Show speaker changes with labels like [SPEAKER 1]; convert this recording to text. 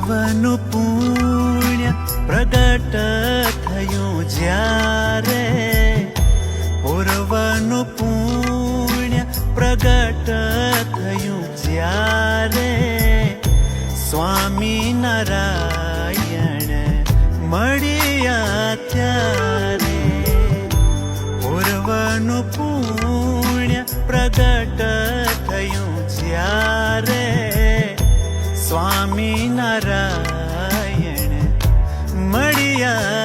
[SPEAKER 1] પૂર્વનું પુણ્ય પ્રગટ થયું જ્યારે, પૂર્વનું પુણ્ય પ્રગટ થયું જ્યારે, સ્વામી નારાયણ મળ્યા ત્યારે. પૂર્વનું પુણ્ય પ્રગટ થયું જ્યારે, સ્વામી નારાયણ મળ્યા